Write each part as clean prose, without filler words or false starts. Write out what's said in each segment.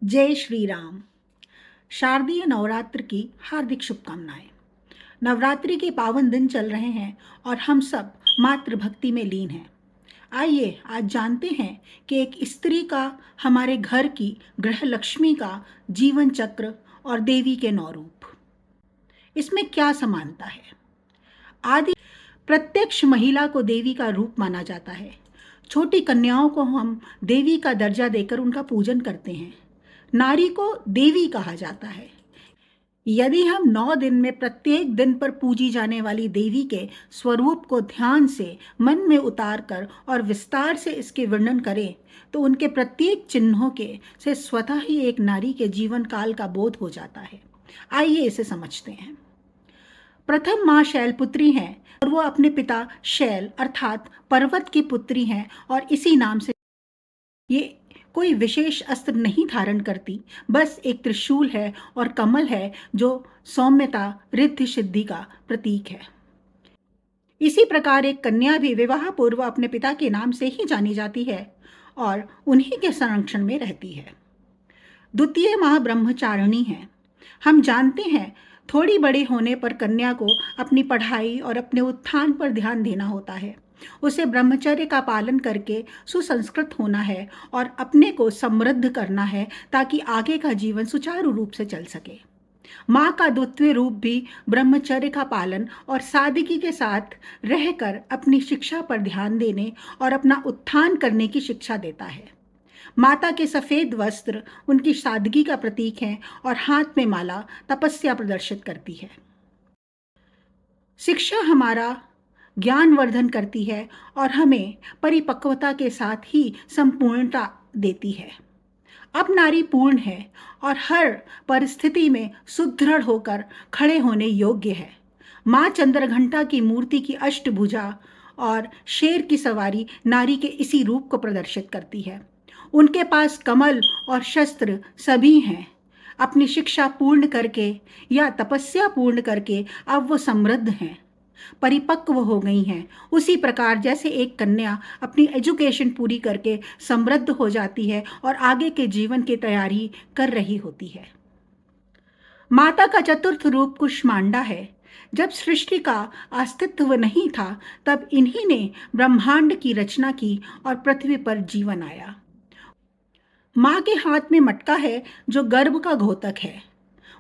जय श्री राम। शारदीय नवरात्र की हार्दिक शुभकामनाएं। नवरात्रि के पावन दिन चल रहे हैं और हम सब मातृ भक्ति में लीन हैं। आइए आज जानते हैं कि एक स्त्री का, हमारे घर की गृह लक्ष्मी का जीवन चक्र और देवी के 9 रूप, इसमें क्या समानता है। आदि प्रत्यक्ष महिला को देवी का रूप माना जाता है। छोटी कन्याओं को हम देवी का दर्जा देकर उनका पूजन करते हैं। नारी को देवी कहा जाता है। यदि हम 9 दिन में प्रत्येक दिन पर पूजी जाने वाली देवी के स्वरूप को ध्यान से मन में उतार कर और विस्तार से इसके वर्णन करें तो उनके प्रत्येक चिन्हों के से स्वतः ही एक नारी के जीवन काल का बोध हो जाता है। आइए इसे समझते हैं। प्रथम माँ शैलपुत्री हैं और वो अपने पिता शैल अर्थात पर्वत की पुत्री हैं और इसी नाम से ये कोई विशेष अस्त्र नहीं धारण करती, बस एक त्रिशूल है और कमल है जो सौम्यता रिद्धि सिद्धि का प्रतीक है। इसी प्रकार एक कन्या भी विवाह पूर्व अपने पिता के नाम से ही जानी जाती है और उन्हीं के संरक्षण में रहती है। द्वितीय माँ ब्रह्मचारिणी है। हम जानते हैं थोड़ी बड़े होने पर कन्या को अपनी पढ़ाई और अपने उत्थान पर ध्यान देना होता है। उसे ब्रह्मचर्य का पालन करके सुसंस्कृत होना है और अपने को समृद्ध करना है ताकि आगे का जीवन सुचारू रूप से चल सके। माँ का द्वितीय रूप भी ब्रह्मचर्य का पालन और सादगी के साथ रहकर अपनी शिक्षा पर ध्यान देने और अपना उत्थान करने की शिक्षा देता है। माता के सफ़ेद वस्त्र उनकी सादगी का प्रतीक हैं और हाथ में माला तपस्या प्रदर्शित करती है। शिक्षा हमारा ज्ञानवर्धन करती है और हमें परिपक्वता के साथ ही संपूर्णता देती है। अब नारी पूर्ण है और हर परिस्थिति में सुदृढ़ होकर खड़े होने योग्य है। माँ चंद्रघंटा की मूर्ति की अष्टभुजा और शेर की सवारी नारी के इसी रूप को प्रदर्शित करती है। उनके पास कमल और शस्त्र सभी हैं। अपनी शिक्षा पूर्ण करके या तपस्या पूर्ण करके अब वो समृद्ध हैं, परिपक्व हो गई हैं। उसी प्रकार जैसे एक कन्या अपनी एजुकेशन पूरी करके समृद्ध हो जाती है और आगे के जीवन की तैयारी कर रही होती है। माता का चतुर्थ रूप कुष्मांडा है। जब सृष्टि का अस्तित्व नहीं था तब इन्हीं ने ब्रह्मांड की रचना की और पृथ्वी पर जीवन आया। माँ के हाथ में मटका है जो गर्भ का घोतक है।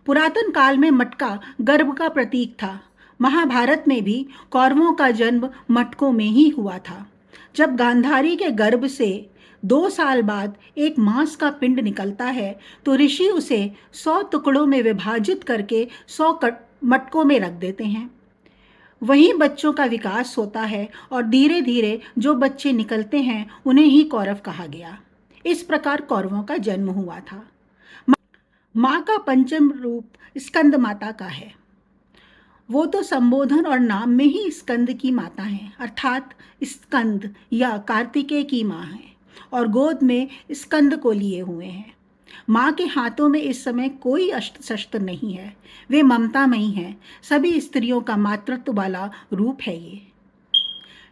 पुरातन काल में मटका गर्भ का प्रतीक था। महाभारत में भी कौरवों का जन्म मटकों में ही हुआ था। जब गांधारी के गर्भ से 2 साल बाद एक मांस का पिंड निकलता है तो ऋषि उसे 100 टुकड़ों में विभाजित करके 100 मटकों में रख देते हैं। वहीं बच्चों का विकास होता है और धीरे धीरे जो बच्चे निकलते हैं उन्हें ही कौरव कहा गया। इस प्रकार कौरवों का जन्म हुआ था। माँ का पंचम रूप स्कंद माता का है। वो तो संबोधन और नाम में ही स्कंद की माता हैं, अर्थात स्कंद या कार्तिकेय की माँ है और गोद में स्कंद को लिए हुए हैं। माँ के हाथों में इस समय कोई अस्त्र शस्त्र नहीं है। वे ममतामयी हैं। सभी स्त्रियों का मातृत्व वाला रूप है ये।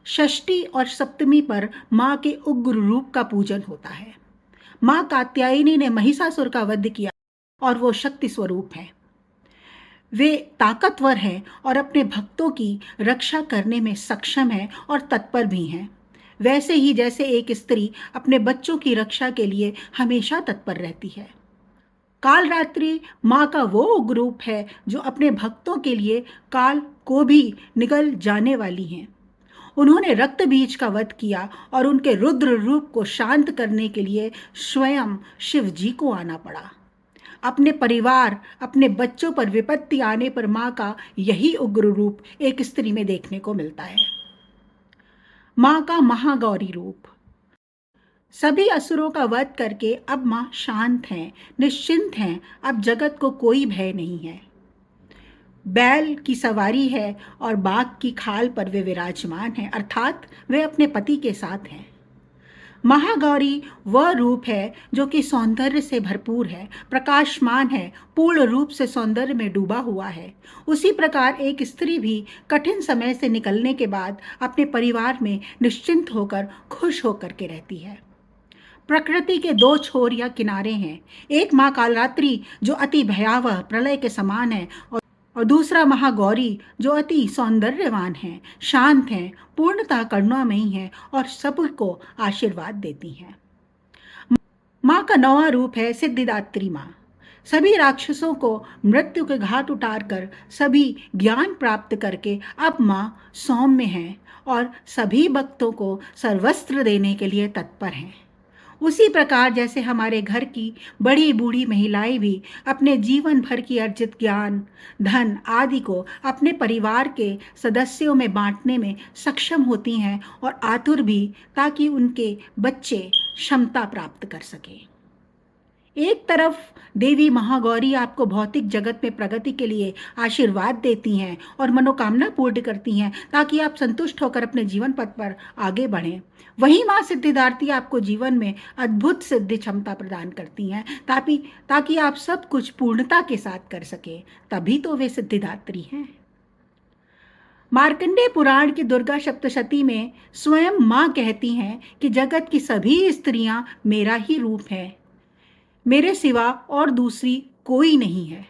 षष्ठी और सप्तमी पर माँ के उग्र रूप का पूजन होता है। माँ कात्यायनी ने महिषासुर का वध किया और वो शक्ति स्वरूप है। वे ताकतवर हैं और अपने भक्तों की रक्षा करने में सक्षम हैं और तत्पर भी हैं। वैसे ही जैसे एक स्त्री अपने बच्चों की रक्षा के लिए हमेशा तत्पर रहती है। कालरात्रि माँ का वो उग्र रूप है जो अपने भक्तों के लिए काल को भी निगल जाने वाली हैं। उन्होंने रक्त बीज का वध किया और उनके रुद्र रूप को शांत करने के लिए स्वयं शिव जी को आना पड़ा। अपने परिवार, अपने बच्चों पर विपत्ति आने पर माँ का यही उग्र रूप एक स्त्री में देखने को मिलता है। माँ का महागौरी रूप। सभी असुरों का वध करके अब माँ शांत हैं, निश्चिंत हैं। अब जगत को कोई भय नहीं है। बैल की सवारी है और बाघ की खाल पर वे विराजमान हैं, अर्थात वे अपने पति के साथ हैं। महागौरी वह रूप है जो कि सौंदर्य से भरपूर है, प्रकाशमान है, पूर्ण रूप से सौंदर्य में डूबा हुआ है। उसी प्रकार एक स्त्री भी कठिन समय से निकलने के बाद अपने परिवार में निश्चिंत होकर खुश होकर के रहती है। प्रकृति के दो छोर या किनारे हैं। एक माँ कालरात्रि जो अति भयावह प्रलय के समान है, और दूसरा महागौरी जो अति सौंदर्यवान है, शांत है, पूर्णतः करुणामयी है और सबको आशीर्वाद देती है। माँ का नौवां रूप है सिद्धिदात्री माँ। सभी राक्षसों को मृत्यु के घाट उतारकर सभी ज्ञान प्राप्त करके अब माँ सौम्य है और सभी भक्तों को सर्वस्त्र देने के लिए तत्पर हैं। उसी प्रकार जैसे हमारे घर की बड़ी बूढ़ी महिलाएं भी अपने जीवन भर की अर्जित ज्ञान, धन आदि को अपने परिवार के सदस्यों में बांटने में सक्षम होती हैं और आतुर भी, ताकि उनके बच्चे क्षमता प्राप्त कर सकें। एक तरफ देवी महागौरी आपको भौतिक जगत में प्रगति के लिए आशीर्वाद देती हैं और मनोकामना पूर्ण करती हैं, ताकि आप संतुष्ट होकर अपने जीवन पथ पर आगे बढ़ें। वहीं माँ सिद्धिदात्री आपको जीवन में अद्भुत सिद्धि क्षमता प्रदान करती हैं, ताकि आप सब कुछ पूर्णता के साथ कर सकें। तभी तो वे सिद्धिदात्री हैं। मार्कंडेय पुराण की दुर्गा सप्तशती में स्वयं माँ कहती हैं कि जगत की सभी स्त्रियां मेरा ही रूप है, मेरे सिवा और दूसरी कोई नहीं है।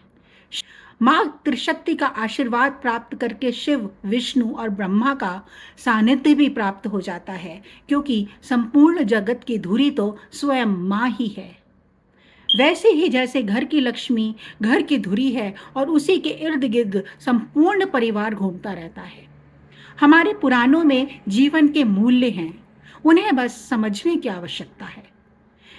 माँ त्रिशक्ति का आशीर्वाद प्राप्त करके शिव, विष्णु और ब्रह्मा का सानिध्य भी प्राप्त हो जाता है, क्योंकि संपूर्ण जगत की धुरी तो स्वयं माँ ही है। वैसे ही जैसे घर की लक्ष्मी घर की धुरी है और उसी के इर्द गिर्द संपूर्ण परिवार घूमता रहता है। हमारे पुराणों में जीवन के मूल्य हैं, उन्हें बस समझने की आवश्यकता है।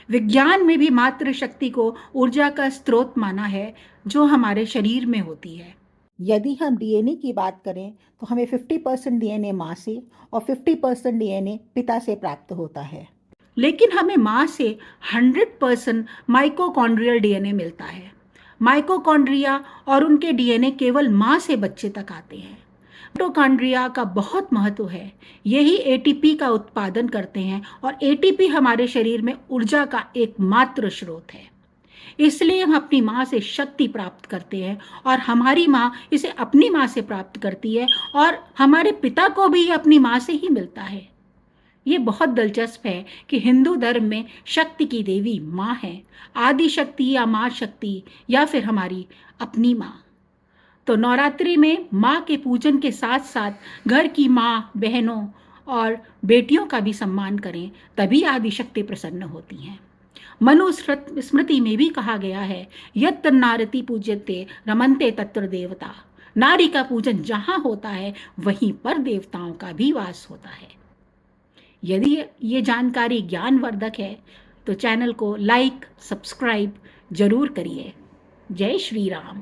विज्ञान में भी मातृ शक्ति को ऊर्जा का स्रोत माना है, जो हमारे शरीर में होती है। यदि हम डीएनए की बात करें तो हमें 50% डीएनए माँ से और 50% डीएनए पिता से प्राप्त होता है, लेकिन हमें माँ से 100% माइटोकॉन्ड्रियल डीएनए मिलता है। माइटोकॉन्ड्रिया और उनके डीएनए केवल माँ से बच्चे तक आते हैं। माइटोकॉन्ड्रिया का बहुत महत्व है। यही एटीपी का उत्पादन करते हैं और एटीपी हमारे शरीर में ऊर्जा का एकमात्र स्रोत है। इसलिए हम अपनी माँ से शक्ति प्राप्त करते हैं और हमारी माँ इसे अपनी माँ से प्राप्त करती है और हमारे पिता को भी अपनी माँ से ही मिलता है। ये बहुत दिलचस्प है कि हिंदू धर्म में शक्ति की देवी माँ है, आदि शक्ति या माँ शक्ति या फिर हमारी अपनी माँ। तो नवरात्रि में माँ के पूजन के साथ साथ घर की माँ, बहनों और बेटियों का भी सम्मान करें, तभी आदि शक्ति प्रसन्न होती हैं। मनु स्मृति में भी कहा गया है, यत्र नारति पूज्यते रमन्ते तत्र देवता। नारी का पूजन जहाँ होता है वहीं पर देवताओं का भी वास होता है। यदि ये जानकारी ज्ञानवर्धक है तो चैनल को लाइक, सब्सक्राइब जरूर करिए। जय श्री राम।